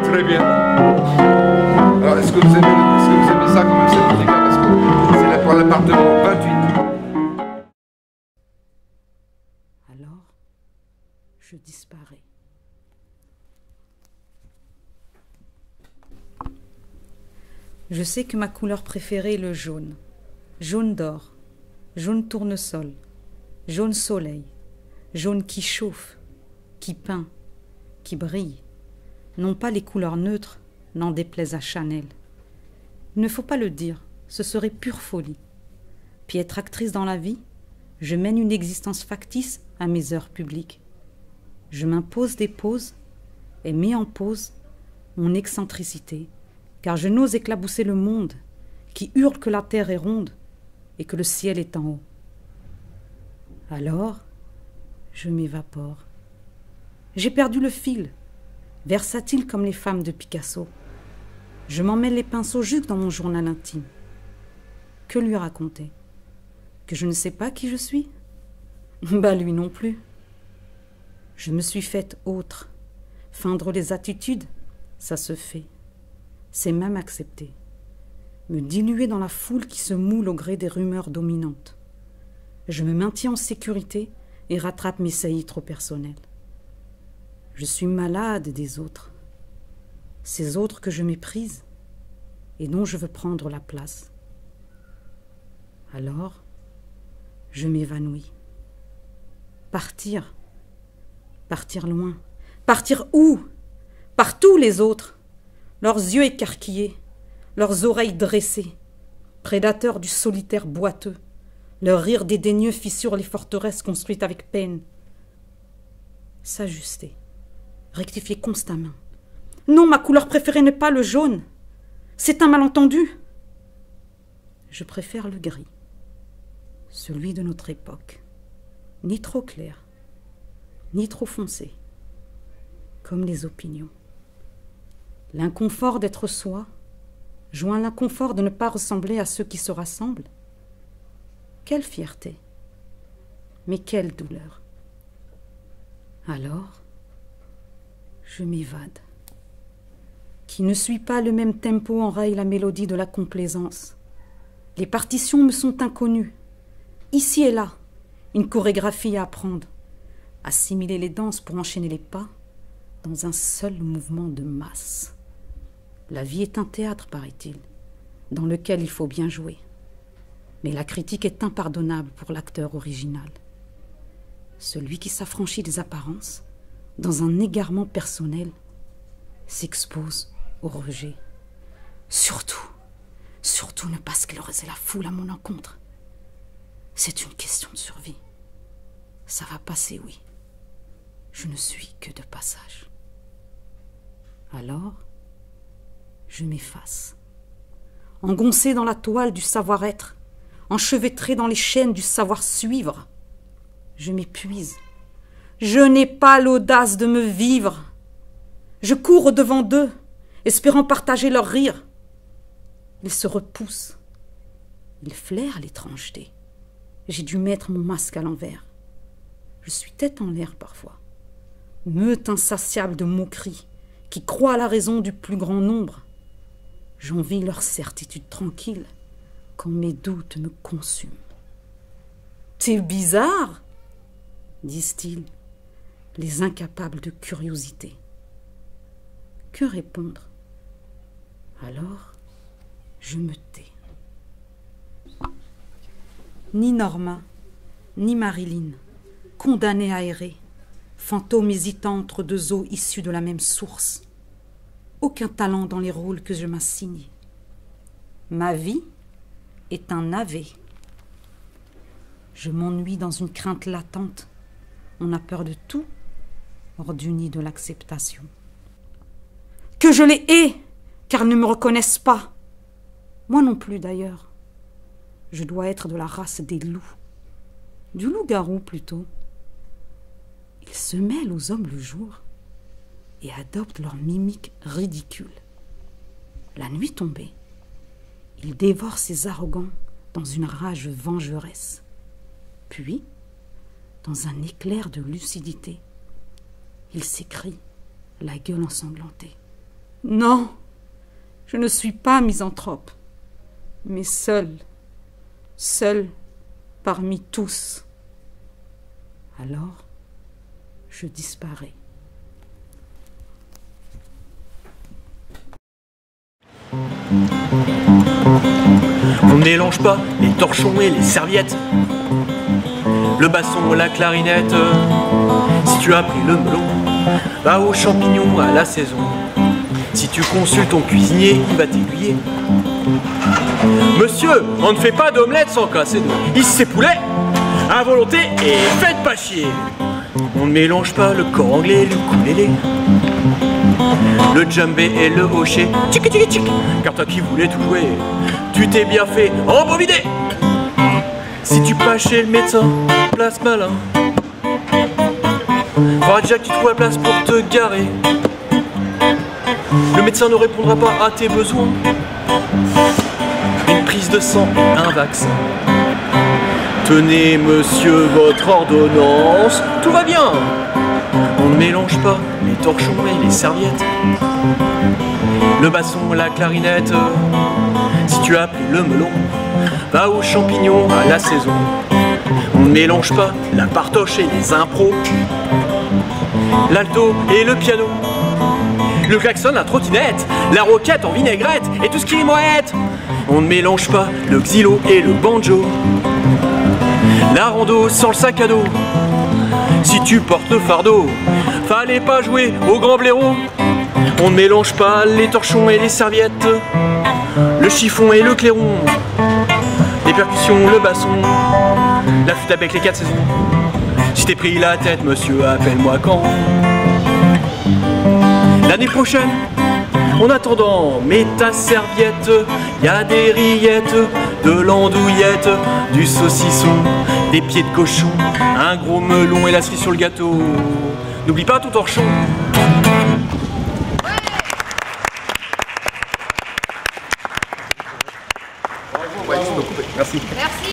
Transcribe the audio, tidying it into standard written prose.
Très bien. Alors, est-ce que vous aimez ça comme certificat? Parce que c'est là pour l'appartement 28. Alors, je disparais. Je sais que ma couleur préférée est le jaune. Jaune d'or, jaune tournesol, jaune soleil, jaune qui chauffe, qui peint, qui brille. Non pas les couleurs neutres, n'en déplaise à Chanel. Il ne faut pas le dire, ce serait pure folie. Puis être actrice dans la vie, je mène une existence factice à mes heures publiques. Je m'impose des poses et mets en pause mon excentricité, car je n'ose éclabousser le monde qui hurle que la terre est ronde et que le ciel est en haut. Alors, je m'évapore. J'ai perdu le fil, versatile comme les femmes de Picasso. Je m'emmêle les pinceaux jusque dans mon journal intime. Que lui raconter? Que je ne sais pas qui je suis? Bah lui non plus. Je me suis faite autre. Feindre les attitudes, ça se fait. C'est même accepté. Me diluer dans la foule qui se moule au gré des rumeurs dominantes. Je me maintiens en sécurité et rattrape mes saillies trop personnelles. Je suis malade des autres. Ces autres que je méprise et dont je veux prendre la place. Alors, je m'évanouis. Partir. Partir loin. Partir où? Partout les autres. Leurs yeux écarquillés, leurs oreilles dressées, prédateurs du solitaire boiteux. Leur rire dédaigneux fissure les forteresses construites avec peine. S'ajuster. Rectifier constamment. Non, ma couleur préférée n'est pas le jaune. C'est un malentendu. Je préfère le gris. Celui de notre époque. Ni trop clair, ni trop foncé. Comme les opinions. L'inconfort d'être soi joint l'inconfort de ne pas ressembler à ceux qui se rassemblent. Quelle fierté, mais quelle douleur. Alors, je m'évade. Qui ne suit pas le même tempo enraye la mélodie de la complaisance. Les partitions me sont inconnues. Ici et là, une chorégraphie à apprendre. Assimiler les danses pour enchaîner les pas dans un seul mouvement de masse. La vie est un théâtre, paraît-il, dans lequel il faut bien jouer. Mais la critique est impardonnable pour l'acteur original. Celui qui s'affranchit des apparences, dans un égarement personnel, s'expose au rejet. Surtout ne pas scléroser la foule à mon encontre. C'est une question de survie. Ça va passer, oui. Je ne suis que de passage. Alors, je m'efface. Engoncé dans la toile du savoir-être, enchevêtré dans les chaînes du savoir-suivre, je m'épuise. Je n'ai pas l'audace de me vivre. Je cours au-devant d'eux, espérant partager leur rire. Ils se repoussent. Ils flairent l'étrangeté. J'ai dû mettre mon masque à l'envers. Je suis tête en l'air parfois. Meute insatiable de moqueries qui croient à la raison du plus grand nombre. J'envie leur certitude tranquille quand mes doutes me consument. « T'es bizarre !» disent-ils, les incapables de curiosité. Que répondre? Alors, je me tais. Ni Norma, ni Marilyn, condamnés à errer, fantômes hésitants entre deux eaux issues de la même source. Aucun talent dans les rôles que je m'assigne. Ma vie est un navet. Je m'ennuie dans une crainte latente. On a peur de tout, hors du nid de l'acceptation. Que je les hais, car ils ne me reconnaissent pas. Moi non plus, d'ailleurs. Je dois être de la race des loups. Du loup-garou, plutôt. Ils se mêlent aux hommes le jour et adoptent leur mimique ridicule. La nuit tombée, ils dévorent ces arrogants dans une rage vengeresse. Puis, dans un éclair de lucidité, ils s'écrient, la gueule ensanglantée. « Non, je ne suis pas misanthrope, mais seule parmi tous. Alors, je disparais. On ne mélange pas les torchons et les serviettes, le basson, la clarinette. Si tu as pris le melon, va aux champignons à la saison. Si tu consultes ton cuisinier, il va t'aiguiller. Monsieur, on ne fait pas d'omelette sans casser d'eau. Ici c'est poulet, à volonté et faites pas chier. On ne mélange pas le corps anglais et le ukulélé, le djembé et le hocher, tchic tchic tchic. Car toi qui voulais tout jouer, tu t'es bien fait embobiner. Si tu pas chez le médecin, place malin, faudra déjà que tu trouves la place pour te garer. Le médecin ne répondra pas à tes besoins. Une prise de sang, un vaccin. Tenez monsieur votre ordonnance, tout va bien. On ne mélange pas les torchons et les serviettes, le basson, la clarinette. Si tu as pris le melon, va aux champignons à la saison. On ne mélange pas la partoche et les impros, l'alto et le piano, le klaxon, la trottinette, la roquette en vinaigrette et tout ce qui est moette. On ne mélange pas le xylo et le banjo, la rando sans le sac à dos. Si tu portes le fardeau, fallait pas jouer au grand blaireau. On ne mélange pas les torchons et les serviettes, le chiffon et le clairon, les percussions, le basson, la flûte avec les 4 saisons. Si t'es pris la tête, monsieur, appelle-moi quand. L'année prochaine, en attendant, mets ta serviette. Y a des rillettes, de l'andouillette, du saucisson, des pieds de cochon, un gros melon et la cerise sur le gâteau. N'oublie pas ton torchon. Merci. Merci.